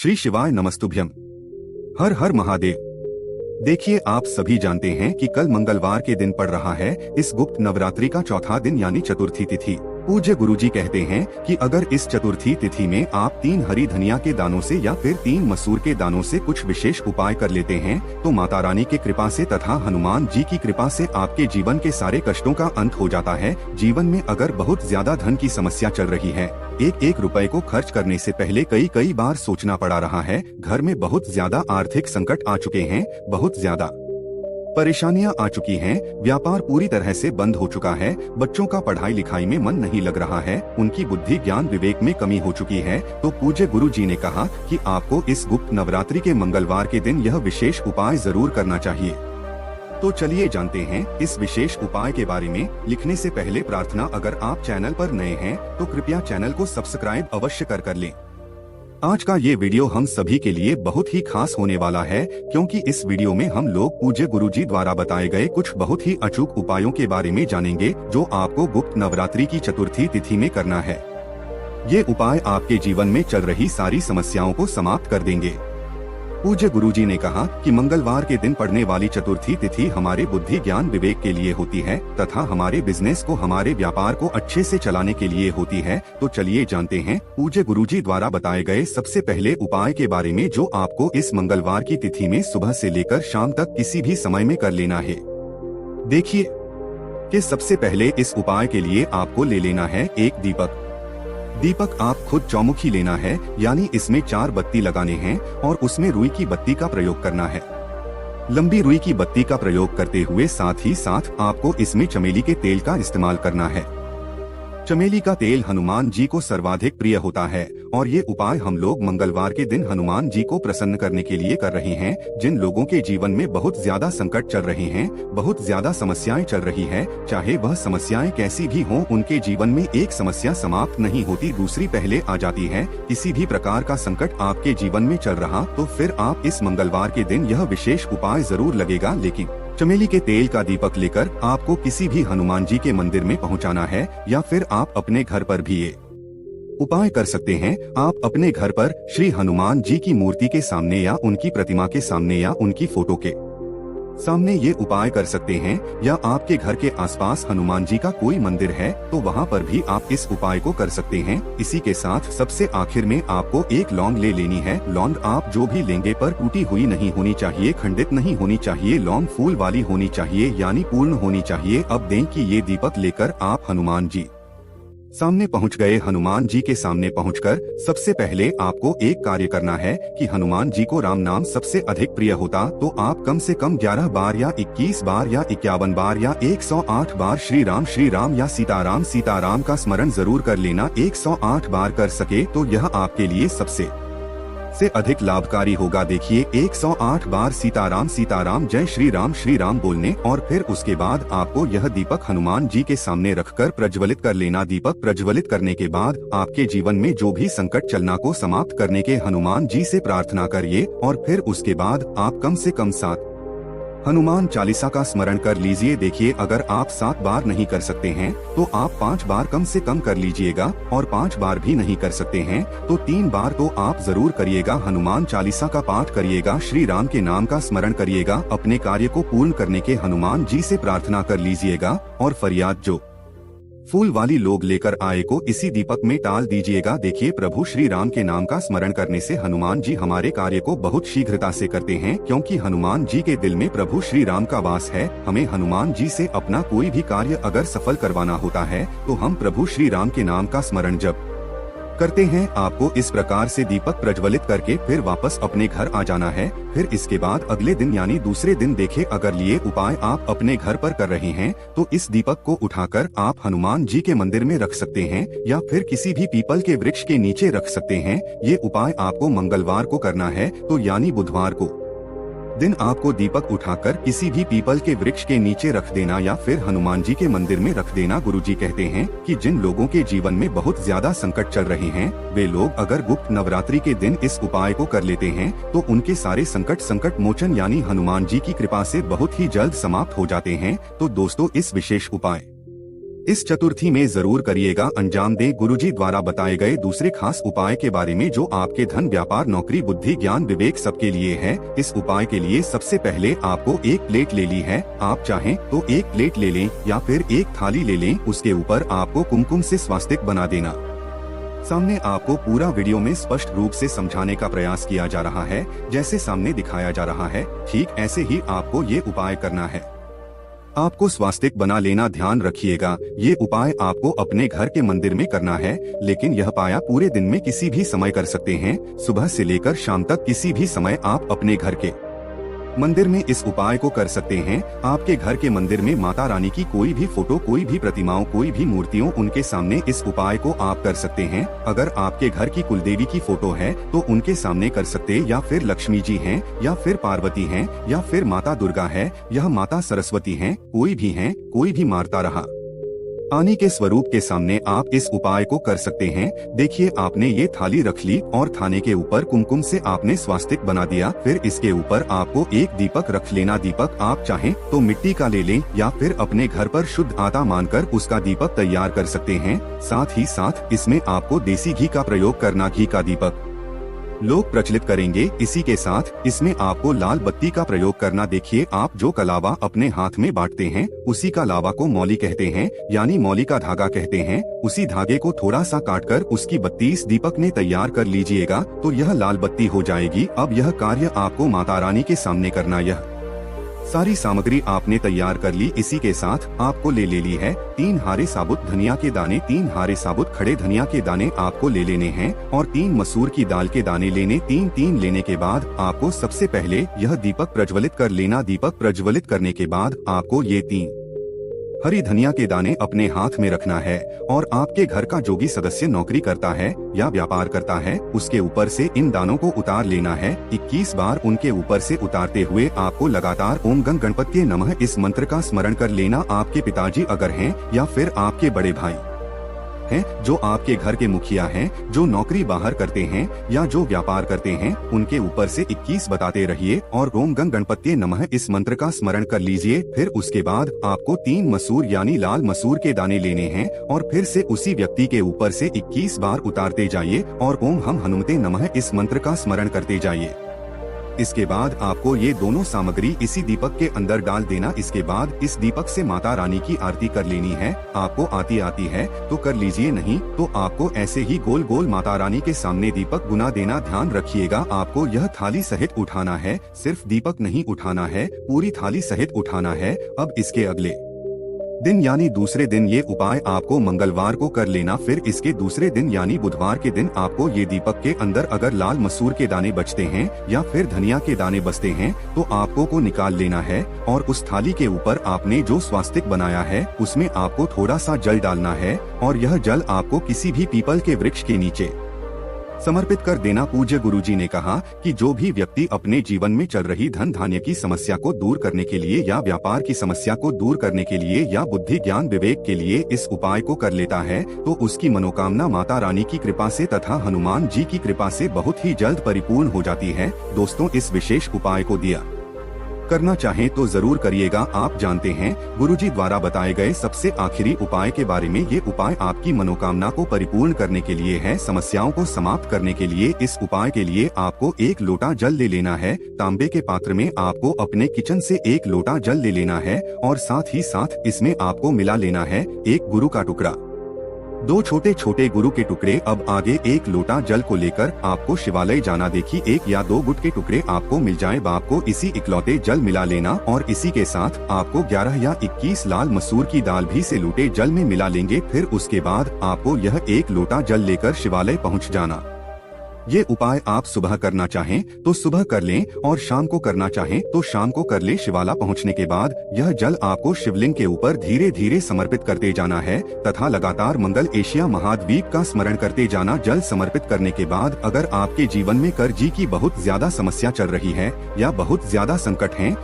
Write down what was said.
श्री शिवाय नमस्तुभ्यम। हर हर महादेव। देखिए, आप सभी जानते हैं कि कल मंगलवार के दिन पड़ रहा है इस गुप्त नवरात्रि का चौथा दिन यानी चतुर्थी तिथि। पूज्य गुरुजी कहते हैं कि अगर इस चतुर्थी तिथि में आप 3 हरी धनिया के दानों से या फिर 3 मसूर के दानों से कुछ विशेष उपाय कर लेते हैं तो माता रानी की कृपा से तथा हनुमान जी की कृपा से आपके जीवन के सारे कष्टों का अंत हो जाता है। जीवन में अगर बहुत ज्यादा धन की समस्या चल रही है, एक एक रुपए को खर्च करने से पहले कई बार सोचना पड़ा रहा है, घर में बहुत ज्यादा आर्थिक संकट आ चुके हैं, बहुत ज्यादा परेशानियां आ चुकी हैं, व्यापार पूरी तरह से बंद हो चुका है, बच्चों का पढ़ाई लिखाई में मन नहीं लग रहा है, उनकी बुद्धि ज्ञान विवेक में कमी हो चुकी है, तो पूज्य गुरु जी ने कहा कि आपको इस गुप्त नवरात्रि के मंगलवार के दिन यह विशेष उपाय जरूर करना चाहिए। तो चलिए जानते हैं इस विशेष उपाय के बारे में। लिखने से पहले प्रार्थना, अगर आप चैनल पर नए हैं तो कृपया चैनल को सब्सक्राइब अवश्य कर लें। आज का ये वीडियो हम सभी के लिए बहुत ही खास होने वाला है, क्योंकि इस वीडियो में हम लोग पूज्य गुरुजी द्वारा बताए गए कुछ बहुत ही अचूक उपायों के बारे में जानेंगे जो आपको गुप्त नवरात्रि की चतुर्थी तिथि में करना है। ये उपाय आपके जीवन में चल रही सारी समस्याओं को समाप्त कर देंगे। पूज्य गुरुजी ने कहा कि मंगलवार के दिन पड़ने वाली चतुर्थी तिथि हमारे बुद्धि ज्ञान विवेक के लिए होती है तथा हमारे बिजनेस को, हमारे व्यापार को अच्छे से चलाने के लिए होती है। तो चलिए जानते हैं पूज्य गुरुजी द्वारा बताए गए सबसे पहले उपाय के बारे में, जो आपको इस मंगलवार की तिथि में सुबह से लेकर शाम तक किसी भी समय में कर लेना है। देखिए कि सबसे पहले इस उपाय के लिए आपको ले लेना है एक दीपक। दीपक आप खुद चौमुखी लेना है, यानी इसमें 4 बत्ती लगाने हैं और उसमें रुई की बत्ती का प्रयोग करना है। लंबी रुई की बत्ती का प्रयोग करते हुए साथ ही साथ आपको इसमें चमेली के तेल का इस्तेमाल करना है। चमेली का तेल हनुमान जी को सर्वाधिक प्रिय होता है और ये उपाय हम लोग मंगलवार के दिन हनुमान जी को प्रसन्न करने के लिए कर रहे हैं। जिन लोगों के जीवन में बहुत ज्यादा संकट चल रहे हैं, बहुत ज्यादा समस्याएं चल रही है, चाहे वह समस्याएं कैसी भी हों, उनके जीवन में एक समस्या समाप्त नहीं होती, दूसरी पहले आ जाती है। किसी भी प्रकार का संकट आपके जीवन में चल रहा तो फिर आप इस मंगलवार के दिन यह विशेष उपाय जरूर लगेगा। लेकिन चमेली के तेल का दीपक लेकर आपको किसी भी हनुमान जी के मंदिर में पहुंचाना है, या फिर आप अपने घर पर भी ये उपाय कर सकते हैं। आप अपने घर पर श्री हनुमान जी की मूर्ति के सामने या उनकी प्रतिमा के सामने या उनकी फोटो के सामने ये उपाय कर सकते हैं, या आपके घर के आसपास हनुमान जी का कोई मंदिर है तो वहाँ पर भी आप इस उपाय को कर सकते हैं। इसी के साथ सबसे आखिर में आपको एक लौंग ले लेनी है। लौंग आप जो भी लेंगे पर टूटी हुई नहीं होनी चाहिए, खंडित नहीं होनी चाहिए, लौंग फूल वाली होनी चाहिए, यानी पूर्ण होनी चाहिए। अब दें कि ये दीपक लेकर आप हनुमान जी सामने पहुंच गए। हनुमान जी के सामने पहुंचकर सबसे पहले आपको एक कार्य करना है कि हनुमान जी को राम नाम सबसे अधिक प्रिय होता तो आप कम से कम 11 बार या 21 बार या 51 बार या 108 बार श्री राम या सीताराम का स्मरण जरूर कर लेना। 108 बार कर सके तो यह आपके लिए सबसे अधिक लाभकारी होगा। देखिए, 108 बार सीताराम जय श्री राम बोलने और फिर उसके बाद आपको यह दीपक हनुमान जी के सामने रखकर प्रज्वलित कर लेना। दीपक प्रज्वलित करने के बाद आपके जीवन में जो भी संकट चलना को समाप्त करने के हनुमान जी से प्रार्थना करिए और फिर उसके बाद आप कम से कम 7 हनुमान चालीसा का स्मरण कर लीजिए। देखिए, अगर आप 7 बार नहीं कर सकते हैं तो आप 5 बार कम से कम कर लीजिएगा, और 5 बार भी नहीं कर सकते हैं तो 3 बार तो आप जरूर करिएगा। हनुमान चालीसा का पाठ करिएगा, श्री राम के नाम का स्मरण करिएगा, अपने कार्य को पूर्ण करने के हनुमान जी से प्रार्थना कर लीजिएगा और फरियाद जो फूल वाली लोग लेकर आए को इसी दीपक में डाल दीजिएगा। देखिए, प्रभु श्री राम के नाम का स्मरण करने से हनुमान जी हमारे कार्य को बहुत शीघ्रता से करते हैं, क्योंकि हनुमान जी के दिल में प्रभु श्री राम का वास है। हमें हनुमान जी से अपना कोई भी कार्य अगर सफल करवाना होता है तो हम प्रभु श्री राम के नाम का स्मरण जब करते हैं। आपको इस प्रकार से दीपक प्रज्वलित करके फिर वापस अपने घर आ जाना है। फिर इसके बाद अगले दिन यानी दूसरे दिन देखे, अगर ये उपाय आप अपने घर पर कर रहे हैं तो इस दीपक को उठाकर आप हनुमान जी के मंदिर में रख सकते हैं या फिर किसी भी पीपल के वृक्ष के नीचे रख सकते हैं। ये उपाय आपको मंगलवार को करना है, तो यानी बुधवार को दिन आपको दीपक उठाकर किसी भी पीपल के वृक्ष के नीचे रख देना या फिर हनुमान जी के मंदिर में रख देना। गुरुजी कहते हैं कि जिन लोगों के जीवन में बहुत ज्यादा संकट चल रहे हैं, वे लोग अगर गुप्त नवरात्रि के दिन इस उपाय को कर लेते हैं तो उनके सारे संकट मोचन यानी हनुमान जी की कृपा से बहुत ही जल्द समाप्त हो जाते हैं। तो दोस्तों, इस विशेष उपाय इस चतुर्थी में जरूर करिएगा। अंजाम दे गुरुजी द्वारा बताए गए दूसरे खास उपाय के बारे में जो आपके धन, व्यापार, नौकरी, बुद्धि, ज्ञान, विवेक सबके लिए है। इस उपाय के लिए सबसे पहले आपको एक प्लेट ले ली है। आप चाहें तो एक प्लेट ले लें या फिर एक थाली ले लें। उसके ऊपर आपको कुमकुम से स्वास्तिक बना देना। सामने आपको पूरा वीडियो में स्पष्ट रूप से समझाने का प्रयास किया जा रहा है, जैसे सामने दिखाया जा रहा है ठीक ऐसे ही आपको ये उपाय करना है। आपको स्वास्तिक बना लेना। ध्यान रखिएगा, ये उपाय आपको अपने घर के मंदिर में करना है, लेकिन यह उपाय पूरे दिन में किसी भी समय कर सकते हैं। सुबह से लेकर शाम तक किसी भी समय आप अपने घर के मंदिर में इस उपाय को कर सकते हैं। आपके घर के मंदिर में माता रानी की कोई भी फोटो, कोई भी प्रतिमाओं, कोई भी मूर्तियों, उनके सामने इस उपाय को आप कर सकते हैं। अगर आपके घर की कुलदेवी की फोटो है तो उनके सामने कर सकते, या फिर लक्ष्मी जी हैं, या फिर पार्वती हैं, या फिर माता दुर्गा है, यह माता सरस्वती हैं, कोई भी हैं, कोई भी मारता रहा आनी के स्वरूप के सामने आप इस उपाय को कर सकते हैं। देखिए, आपने ये थाली रख ली और थाने के ऊपर कुमकुम से आपने स्वास्तिक बना दिया। फिर इसके ऊपर आपको एक दीपक रख लेना। दीपक आप चाहें तो मिट्टी का ले लें या फिर अपने घर पर शुद्ध आटा मानकर उसका दीपक तैयार कर सकते हैं। साथ ही साथ इसमें आपको देसी घी का प्रयोग करना। घी का दीपक लोग प्रचलित करेंगे। इसी के साथ इसमें आपको लाल बत्ती का प्रयोग करना। देखिए, आप जो कलावा अपने हाथ में बांटते हैं उसी का लावा को मौली कहते हैं, यानी मौली का धागा कहते हैं। उसी धागे को थोड़ा सा काटकर उसकी बत्ती इस दीपक ने तैयार कर लीजिएगा तो यह लाल बत्ती हो जाएगी। अब यह कार्य आपको माता रानी के सामने करना। यह सारी सामग्री आपने तैयार कर ली। इसी के साथ आपको ले ली है 3 हारे साबुत धनिया के दाने। 3 हारे साबुत खड़े धनिया के दाने आपको ले लेने हैं और 3 मसूर की दाल के दाने लेने। 3 लेने के बाद आपको सबसे पहले यह दीपक प्रज्वलित कर लेना। दीपक प्रज्वलित करने के बाद आपको ये 3 हरी धनिया के दाने अपने हाथ में रखना है और आपके घर का जो भी सदस्य नौकरी करता है या व्यापार करता है उसके ऊपर से इन दानों को उतार लेना है। 21 बार उनके ऊपर से उतारते हुए आपको लगातार ओम गण गणपति नमः इस मंत्र का स्मरण कर लेना। आपके पिताजी अगर हैं या फिर आपके बड़े भाई हैं, जो आपके घर के मुखिया हैं, जो नौकरी बाहर करते हैं या जो व्यापार करते हैं, उनके ऊपर से 21 बताते रहिए और ओम गण गणपति नमः इस मंत्र का स्मरण कर लीजिए। फिर उसके बाद आपको 3 मसूर यानी लाल मसूर के दाने लेने हैं और फिर से उसी व्यक्ति के ऊपर से 21 बार उतारते जाइए और ओम हम हनुमते नमः इस मंत्र का स्मरण करते जाइए। इसके बाद आपको ये दोनों सामग्री इसी दीपक के अंदर डाल देना। इसके बाद इस दीपक से माता रानी की आरती कर लेनी है। आपको आती है तो कर लीजिए, नहीं तो आपको ऐसे ही गोल गोल माता रानी के सामने दीपक बुना देना। ध्यान रखिएगा, आपको यह थाली सहित उठाना है, सिर्फ दीपक नहीं उठाना है, पूरी थाली सहित उठाना है। अब इसके अगले दिन यानी दूसरे दिन ये उपाय आपको मंगलवार को कर लेना। फिर इसके दूसरे दिन यानी बुधवार के दिन आपको ये दीपक के अंदर अगर लाल मसूर के दाने बचते हैं या फिर धनिया के दाने बचते हैं तो आपको को निकाल लेना है और उस थाली के ऊपर आपने जो स्वास्तिक बनाया है उसमें आपको थोड़ा सा जल डालना है और यह जल आपको किसी भी पीपल के वृक्ष के नीचे समर्पित कर देना। पूज्य गुरुजी ने कहा कि जो भी व्यक्ति अपने जीवन में चल रही धन धान्य की समस्या को दूर करने के लिए या व्यापार की समस्या को दूर करने के लिए या बुद्धि ज्ञान विवेक के लिए इस उपाय को कर लेता है तो उसकी मनोकामना माता रानी की कृपा से तथा हनुमान जी की कृपा से बहुत ही जल्द परिपूर्ण हो जाती है। दोस्तों, इस विशेष उपाय को दिया करना चाहें तो जरूर करिएगा। आप जानते हैं, गुरुजी द्वारा बताए गए सबसे आखिरी उपाय के बारे में। ये उपाय आपकी मनोकामना को परिपूर्ण करने के लिए है, समस्याओं को समाप्त करने के लिए। इस उपाय के लिए आपको 1 लोटा जल ले लेना है। तांबे के पात्र में आपको अपने किचन से 1 लोटा जल ले लेना है और साथ ही साथ इसमें आपको मिला लेना है 1 गुरु का टुकड़ा, 2 छोटे छोटे गुरु के टुकड़े। अब आगे 1 लोटा जल को लेकर आपको शिवालय जाना। देखिए, 1 या 2 गुट के टुकड़े आपको मिल जाए, आपको इसी इकलौते जल मिला लेना और इसी के साथ आपको 11 या 21 लाल मसूर की दाल भी से लूटे जल में मिला लेंगे। फिर उसके बाद आपको यह 1 लोटा जल लेकर शिवालय पहुंच जाना। ये उपाय आप सुबह करना चाहें तो सुबह कर लें और शाम को करना चाहें तो शाम को कर लें। शिवाला पहुंचने के बाद यह जल आपको शिवलिंग के ऊपर धीरे धीरे समर्पित करते जाना है तथा लगातार मंगल एशिया महाद्वीप का स्मरण करते जाना। जल समर्पित करने के बाद अगर आपके जीवन में कर्ज की बहुत ज्यादा समस्या चल रही है या बहुत ज्यादा संकट है,